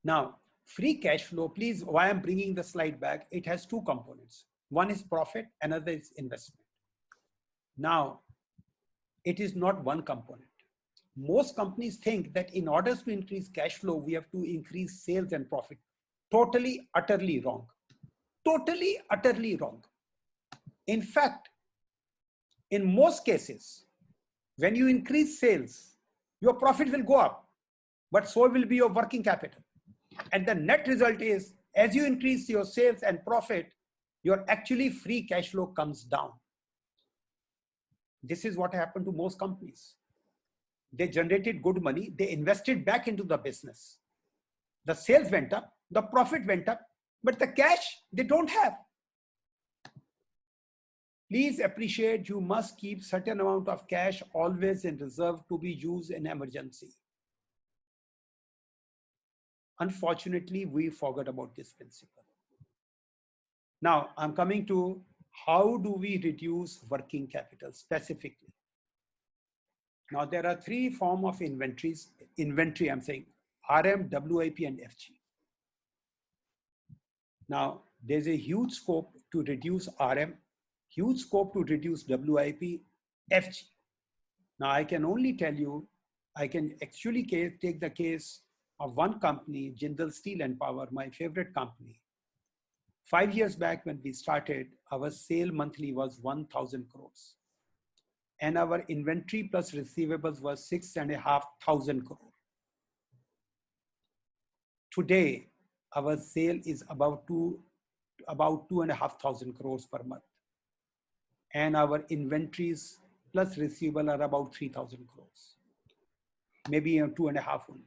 Now, free cash flow, please, why I'm bringing the slide back, it has two components. One is profit, another is investment. Now, it is not one component. Most companies think that in order to increase cash flow, we have to increase sales and profit. Totally, utterly wrong. Totally, utterly wrong. In fact, in most cases, when you increase sales, your profit will go up, but so will be your working capital. And the net result is, as you increase your sales and profit, your actually free cash flow comes down. This is what happened to most companies. They generated good money, they invested back into the business. The sales went up, the profit went up, but the cash they don't have. Please appreciate, you must keep certain amount of cash always in reserve to be used in emergency. Unfortunately, we forgot about this principle. Now, I'm coming to how do we reduce working capital specifically. Now, there are three forms of inventory, I'm saying RM, WIP, and FG. Now, there's a huge scope to reduce RM, huge scope to reduce WIP, FG. Now, I can only tell you, I can actually take the case of one company, Jindal Steel and Power, my favorite company. 5 years back when we started, our sale monthly was 1,000 crores. And our inventory plus receivables was 6,500 crores. Today, our sale is about 2,500 crores per month. And our inventories plus receivable are about 3,000 crores. Maybe 2.5 only.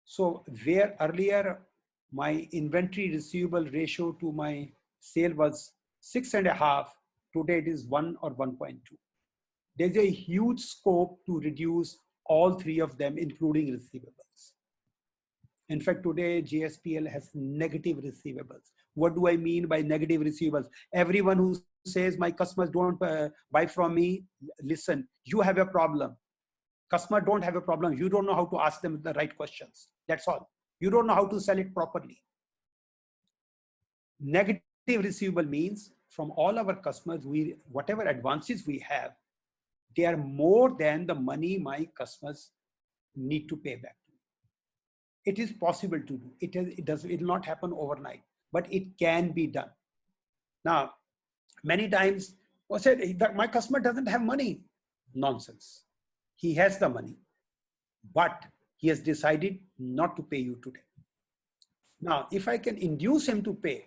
So where earlier my inventory receivable ratio to my sale was 6.5, today it is 1 or 1.2. There's a huge scope to reduce all three of them, including receivables. In fact, today JSPL has negative receivables. What do I mean by negative receivables? Everyone who says my customers don't buy from me, listen, you have a problem. Customer don't have a problem. You don't know how to ask them the right questions. That's all. You don't know how to sell it properly. Negative receivable means from all our customers, whatever advances we have, they are more than the money my customers need to pay back. It is possible to do. It will not happen overnight, but it can be done. Now, many times, I said that my customer doesn't have money. Nonsense. He has the money, but he has decided not to pay you today. Now, if I can induce him to pay,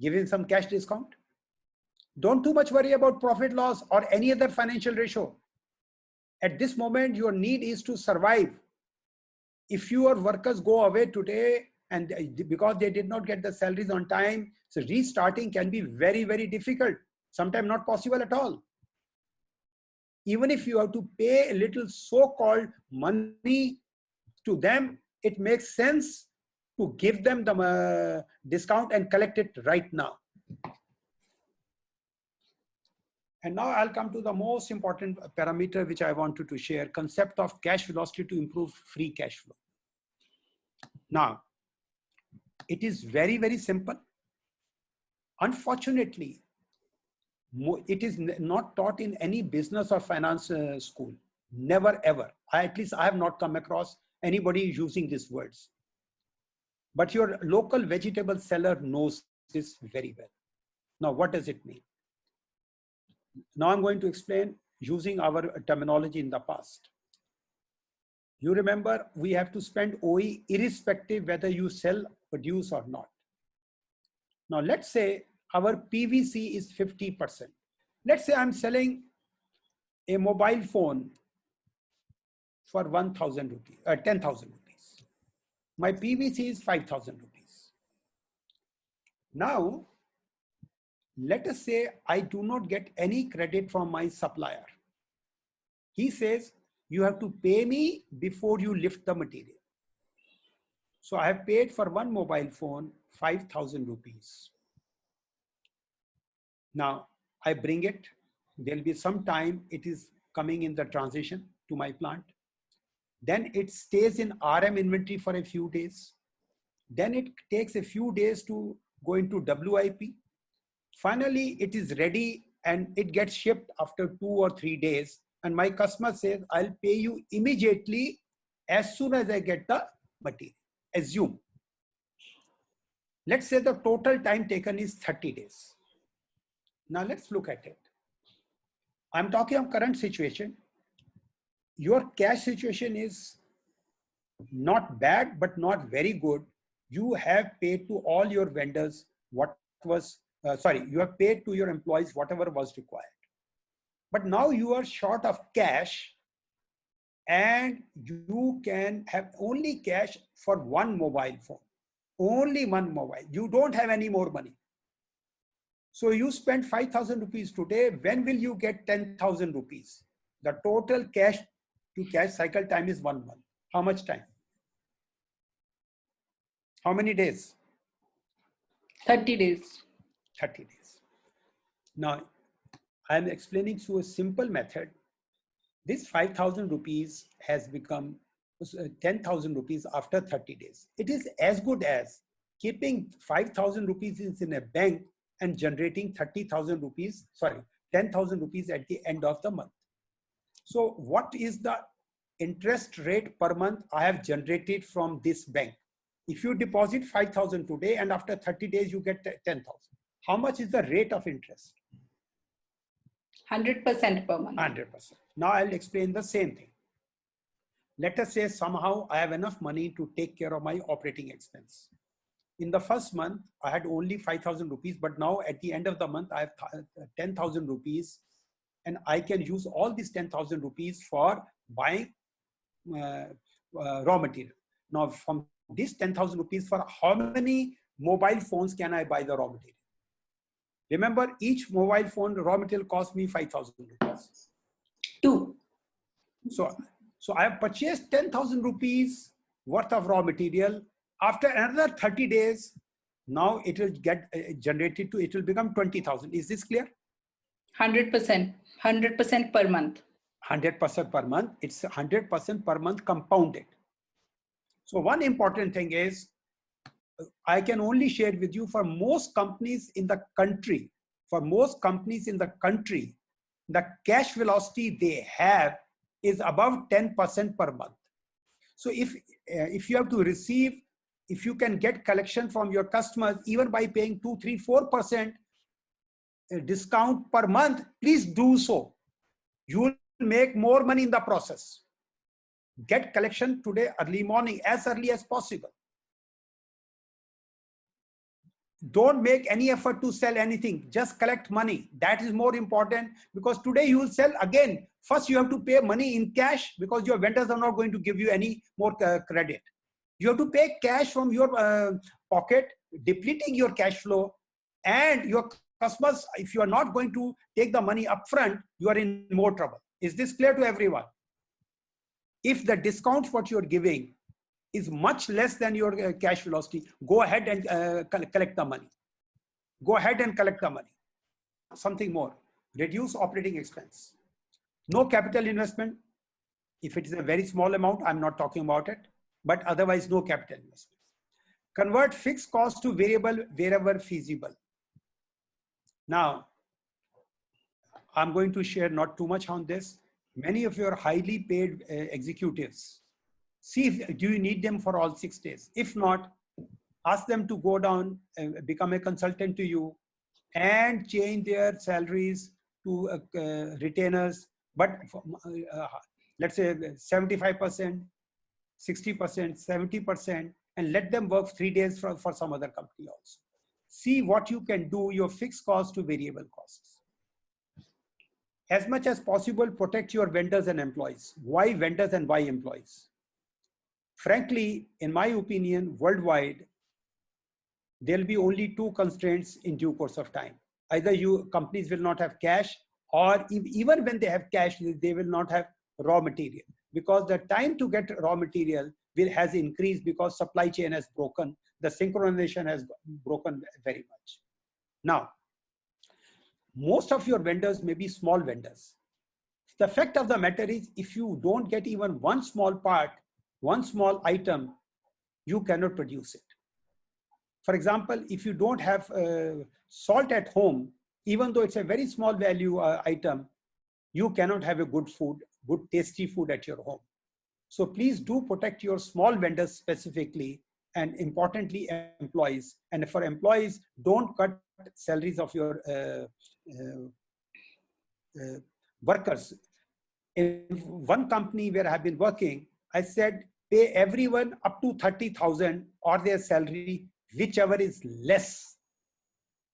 give him some cash discount. Don't too much worry about profit loss or any other financial ratio. At this moment, your need is to survive. If your workers go away today and because they did not get the salaries on time, so restarting can be very, very difficult. Sometimes not possible at all. Even if you have to pay a little so-called money to them, it makes sense to give them the discount and collect it right now. And now I'll come to the most important parameter which I wanted to share, concept of cash velocity to improve free cash flow. Now, it is very, very simple. Unfortunately, it is not taught in any business or finance school. Never, ever. At least I have not come across anybody using these words. But your local vegetable seller knows this very well. Now, what does it mean? Now I'm going to explain using our terminology in the past. You remember, we have to spend OE irrespective whether you sell, produce or not. Now let's say our PVC is 50%. Let's say I'm selling a mobile phone for 1,000 rupees, 10,000 rupees. My PVC is 5,000 rupees. Now, let us say I do not get any credit from my supplier. He says, you have to pay me before you lift the material. So I have paid for one mobile phone 5,000 rupees. Now I bring it. There'll be some time it is coming in the transition to my plant. Then it stays in RM inventory for a few days. Then it takes a few days to go into WIP. Finally, it is ready and it gets shipped after 2 or 3 days. And my customer says, I'll pay you immediately as soon as I get the material. Assume. Let's say the total time taken is 30 days. Now let's look at it. I'm talking of current situation. Your cash situation is not bad, but not very good. You have paid to all your vendors what was, you have paid to your employees whatever was required. But now you are short of cash and you can have only cash for one mobile phone. Only one mobile. You don't have any more money. So you spend 5,000 rupees today. When will you get 10,000 rupees? The total cash to cash cycle time is 1 month. How much time? How many days? 30 days. 30 days. Now, I am explaining through a simple method. This 5,000 rupees has become 10,000 rupees after 30 days. It is as good as keeping 5,000 rupees in a bank and generating 10,000 rupees at the end of the month. So what is the interest rate per month I have generated from this bank? If you deposit 5,000 today and after 30 days you get 10,000, how much is the rate of interest? 100% per month. 100%. Now I'll explain the same thing. Let us say somehow I have enough money to take care of my operating expense. In the first month, I had only 5,000 rupees, but now at the end of the month, I have 10,000 rupees and I can use all these 10,000 rupees for buying raw material. Now from this 10,000 rupees, for how many mobile phones can I buy the raw material? Remember, each mobile phone raw material cost me 5,000 rupees. 2. So I have purchased 10,000 rupees worth of raw material. After another 30 days, now it will get generated to, it will become 20,000. Is this clear? 100%. 100% per month. 100% per month. It's 100% per month compounded. So one important thing is, I can only share with you for most companies in the country, the cash velocity they have is above 10% per month. So if you have to receive, if you can get collection from your customers, even by paying 2, 3, 4% discount per month, please do so. You will make more money in the process. Get collection today, early morning, as early as possible. Don't make any effort to sell anything. Just collect money. That is more important, because today you will sell again. First, you have to pay money in cash because your vendors are not going to give you any more credit. You have to pay cash from your pocket, depleting your cash flow, and your customers, if you are not going to take the money upfront, you are in more trouble. Is this clear to everyone? If the discount what you are giving is much less than your cash velocity, go ahead and collect the money. Go ahead and collect the money. Something more, reduce operating expense. No capital investment. If it is a very small amount, I'm not talking about it, but otherwise no capital investment. Convert fixed cost to variable wherever feasible. Now, I'm going to share not too much on this. Many of your highly paid executives, see if do you need them for all 6 days. If not, ask them to go down and become a consultant to you and change their salaries to retainers. But let's say 75%, 60%, 70%, and let them work 3 days for some other company also. See what you can do, your fixed cost to variable costs. As much as possible, protect your vendors and employees. Why vendors and why employees? Frankly, in my opinion, worldwide, there'll be only 2 constraints in due course of time. Either companies will not have cash, or even when they have cash, they will not have raw material, because the time to get raw material has increased because supply chain has broken. The synchronization has broken very much. Now, most of your vendors may be small vendors. The fact of the matter is, if you don't get even one small part, one small item, you cannot produce it. For example, if you don't have salt at home, even though it's a very small value item, you cannot have a good food, good tasty food at your home. So please do protect your small vendors specifically, and importantly, employees. And for employees, don't cut salaries of your workers. In one company where I have been working, I said, pay everyone up to 30,000 or their salary, whichever is less.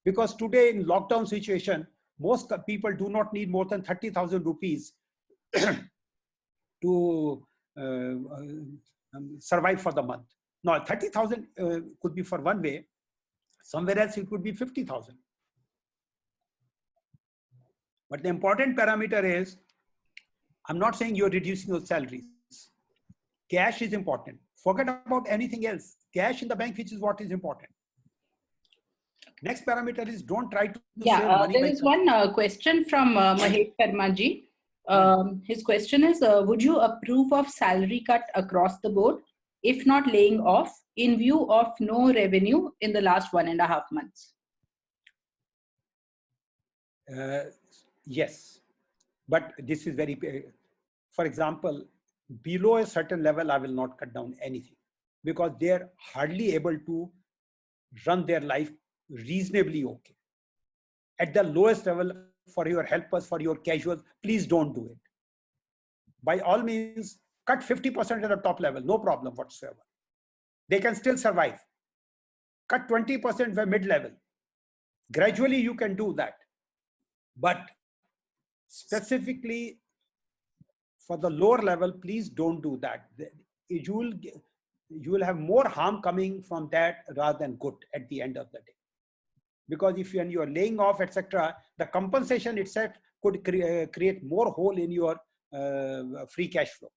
Because today in lockdown situation, most people do not need more than 30,000 rupees to survive for the month. Now, 30,000 could be for one way. Somewhere else, it could be 50,000. But the important parameter is, I'm not saying you're reducing your salaries. Cash is important. Forget about anything else. Cash in the bank, which is what is important. Next parameter is, don't try to save money. There is one question from Mahesh Sharma ji. His question is, would you approve of salary cut across the board, if not laying off, in view of no revenue in the last 1.5 months? Yes, but this is very, for example, below a certain level, I will not cut down anything, because they're hardly able to run their life reasonably okay. At the lowest level, for your helpers, for your casuals, please don't do it. By all means, cut 50% at the top level, no problem whatsoever. They can still survive. Cut 20% by mid-level. Gradually, you can do that. But specifically for the lower level, please don't do that. You will have more harm coming from that rather than good at the end of the day. Because if you're laying off, etc., the compensation itself could create more hole in your free cash flow.